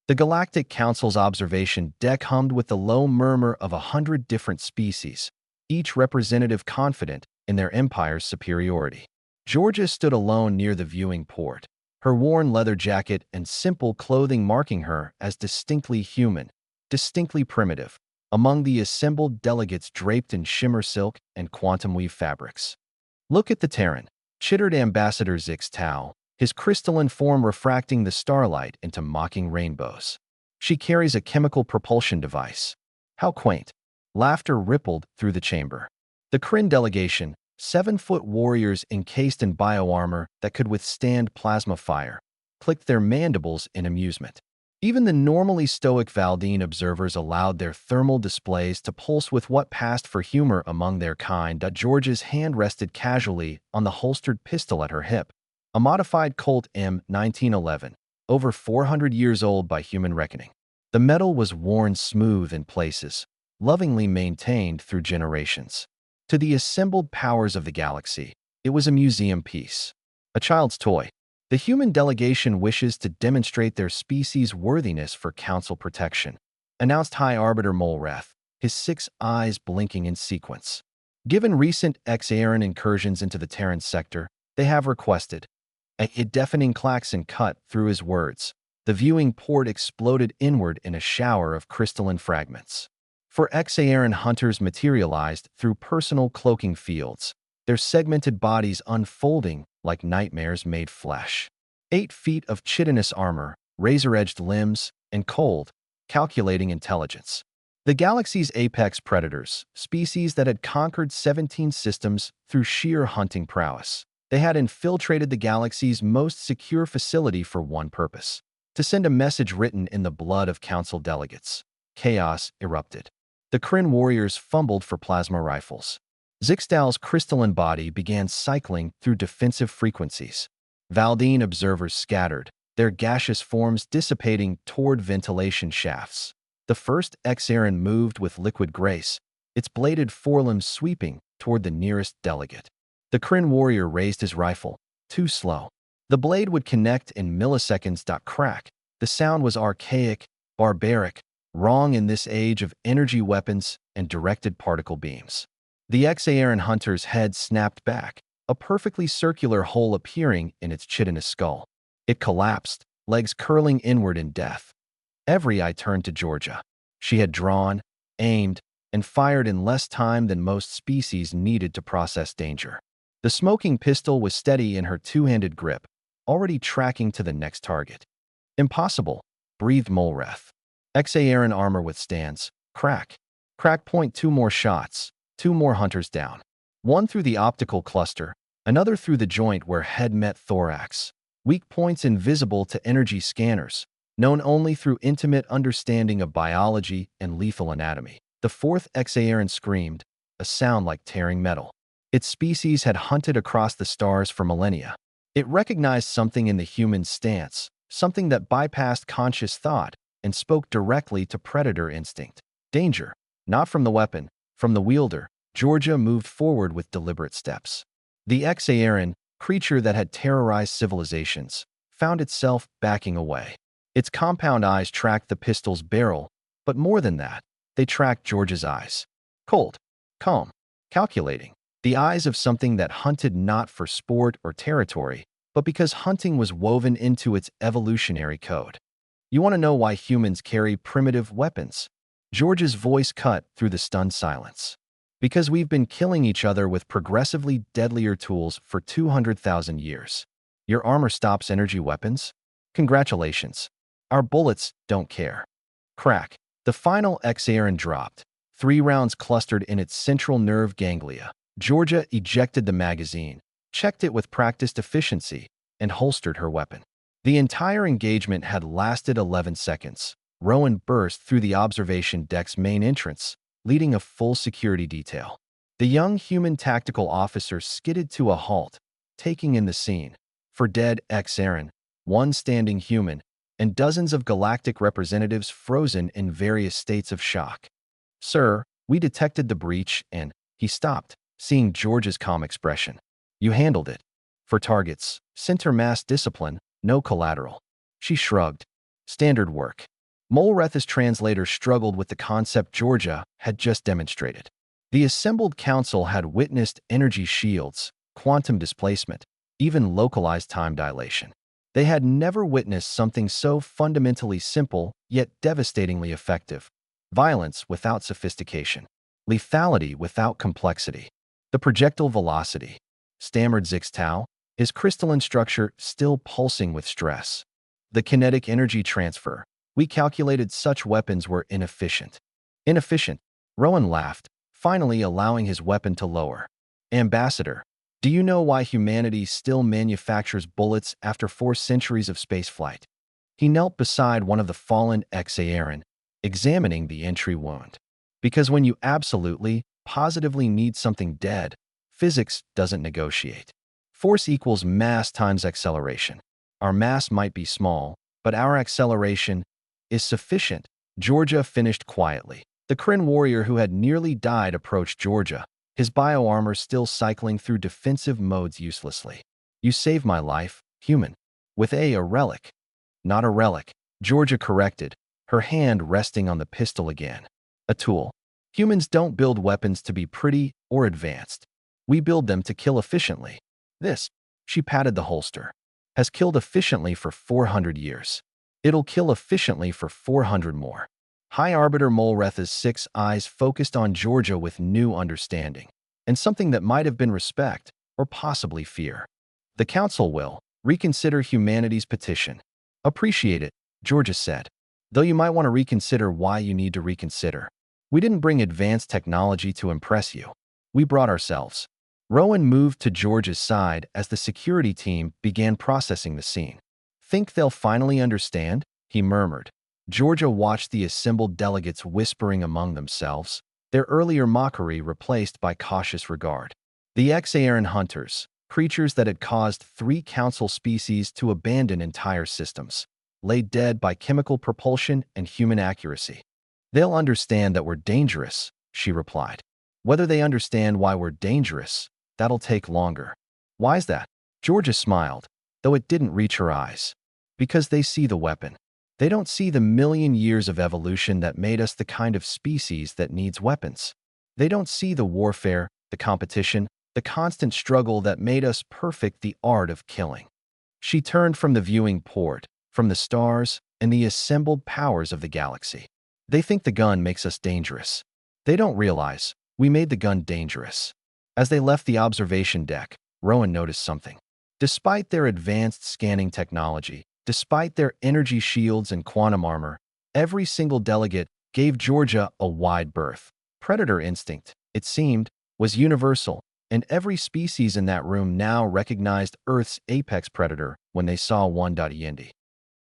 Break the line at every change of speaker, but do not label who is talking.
The Galactic Council's observation deck hummed with the low murmur of 100 different species, each representative confident in their empire's superiority. Georgia stood alone near the viewing port, her worn leather jacket and simple clothing marking her as distinctly human, distinctly primitive, among the assembled delegates draped in shimmer silk and quantum weave fabrics. "Look at the Terran," chittered Ambassador Zix Tao, his crystalline form refracting the starlight into mocking rainbows. "She carries a chemical propulsion device. How quaint." Laughter rippled through the chamber. The Kryn delegation, 7-foot warriors encased in bioarmor that could withstand plasma fire, clicked their mandibles in amusement. Even the normally stoic Valdine observers allowed their thermal displays to pulse with what passed for humor among their kind. George's hand rested casually on the holstered pistol at her hip, a modified Colt M1911, over 400 years old by human reckoning. The metal was worn smooth in places, lovingly maintained through generations. To the assembled powers of the galaxy, it was a museum piece, a child's toy. The human delegation wishes to demonstrate their species' worthiness for Council protection, announced High Arbiter Molrath, his 6 eyes blinking in sequence. Given recent X-Aaron incursions into the Terran sector, they have requested. A deafening klaxon cut through his words. The viewing port exploded inward in a shower of crystalline fragments. For X-Aaron hunters materialized through personal cloaking fields, their segmented bodies unfolding like nightmares made flesh. 8 feet of chitinous armor, razor-edged limbs, and cold, calculating intelligence. The galaxy's apex predators, species that had conquered 17 systems through sheer hunting prowess. They had infiltrated the galaxy's most secure facility for one purpose: to send a message written in the blood of Council delegates. Chaos erupted. The Kryn warriors fumbled for plasma rifles. Zixtal's crystalline body began cycling through defensive frequencies. Valdine observers scattered, their gaseous forms dissipating toward ventilation shafts. The first X-Aaron moved with liquid grace, its bladed forelimbs sweeping toward the nearest delegate. The Kryn warrior raised his rifle, too slow. The blade would connect in milliseconds. Crack. The sound was archaic, barbaric, wrong in this age of energy weapons and directed particle beams. The X-Aaron hunter's head snapped back, a perfectly circular hole appearing in its chitinous skull. It collapsed, legs curling inward in death. Every eye turned to Georgia. She had drawn, aimed, and fired in less time than most species needed to process danger. The smoking pistol was steady in her two-handed grip, already tracking to the next target. "Impossible," breathed Molrath. X-Aaron armor withstands. Crack. Crack. Point. 2 more shots. 2 more hunters down. One through the optical cluster, another through the joint where head met thorax. Weak points invisible to energy scanners, known only through intimate understanding of biology and lethal anatomy. The 4th X-Aaron screamed, a sound like tearing metal. Its species had hunted across the stars for millennia. It recognized something in the human stance, something that bypassed conscious thought and spoke directly to predator instinct. Danger, not from the weapon, from the wielder. Georgia moved forward with deliberate steps. The X-Aaron, creature that had terrorized civilizations, found itself backing away. Its compound eyes tracked the pistol's barrel, but more than that, they tracked Georgia's eyes. Cold, calm, calculating. The eyes of something that hunted not for sport or territory, but because hunting was woven into its evolutionary code. "You want to know why humans carry primitive weapons?" George's voice cut through the stunned silence. "Because we've been killing each other with progressively deadlier tools for 200,000 years. Your armor stops energy weapons? Congratulations. Our bullets don't care." Crack. The final X-Aaron dropped. 3 rounds clustered in its central nerve ganglia. Georgia ejected the magazine, checked it with practiced efficiency, and holstered her weapon. The entire engagement had lasted 11 seconds. Rowan burst through the observation deck's main entrance, leading a full security detail. The young human tactical officer skidded to a halt, taking in the scene. For dead X-Aaron, 1 standing human, and dozens of galactic representatives frozen in various states of shock. "Sir, we detected the breach and..." He stopped, seeing George's calm expression. "You handled it. For targets, center mass discipline, no collateral." She shrugged. "Standard work." Molreth's translator struggled with the concept Georgia had just demonstrated. The assembled council had witnessed energy shields, quantum displacement, even localized time dilation. They had never witnessed something so fundamentally simple yet devastatingly effective. Violence without sophistication. Lethality without complexity. The projectile velocity, stammered Zixtao, his crystalline structure still pulsing with stress. The kinetic energy transfer. We calculated such weapons were inefficient. Inefficient, Rowan laughed, finally allowing his weapon to lower. Ambassador, do you know why humanity still manufactures bullets after 4 centuries of spaceflight? He knelt beside one of the fallen Xaeran, examining the entry wound. Because when you absolutely, positively need something dead, physics doesn't negotiate. Force equals mass times acceleration. Our mass might be small, but our acceleration is sufficient. Georgia finished quietly. The Kryn warrior who had nearly died approached Georgia, his bioarmor still cycling through defensive modes uselessly. You saved my life, human. With a relic. Not a relic, Georgia corrected, her hand resting on the pistol again. A tool. Humans don't build weapons to be pretty or advanced. We build them to kill efficiently. This, she patted the holster, has killed efficiently for 400 years. It'll kill efficiently for 400 more. High Arbiter Molreth's 6 eyes focused on Georgia with new understanding, and something that might have been respect, or possibly fear. The Council will reconsider humanity's petition. Appreciate it, Georgia said. Though you might want to reconsider why you need to reconsider. We didn't bring advanced technology to impress you. We brought ourselves. Rowan moved to Georgia's side as the security team began processing the scene. Think they'll finally understand? He murmured. Georgia watched the assembled delegates whispering among themselves, their earlier mockery replaced by cautious regard. The Xaeran hunters, creatures that had caused 3 council species to abandon entire systems, lay dead by chemical propulsion and human accuracy. They'll understand that we're dangerous, she replied. Whether they understand why we're dangerous, that'll take longer. Why's that? Georgia smiled, though it didn't reach her eyes. Because they see the weapon. They don't see the million years of evolution that made us the kind of species that needs weapons. They don't see the warfare, the competition, the constant struggle that made us perfect the art of killing. She turned from the viewing port, from the stars, and the assembled powers of the galaxy. They think the gun makes us dangerous. They don't realize we made the gun dangerous. As they left the observation deck, Rowan noticed something. Despite their advanced scanning technology, despite their energy shields and quantum armor, every single delegate gave Georgia a wide berth. Predator instinct, it seemed, was universal, and every species in that room now recognized Earth's apex predator when they saw one. Yendi.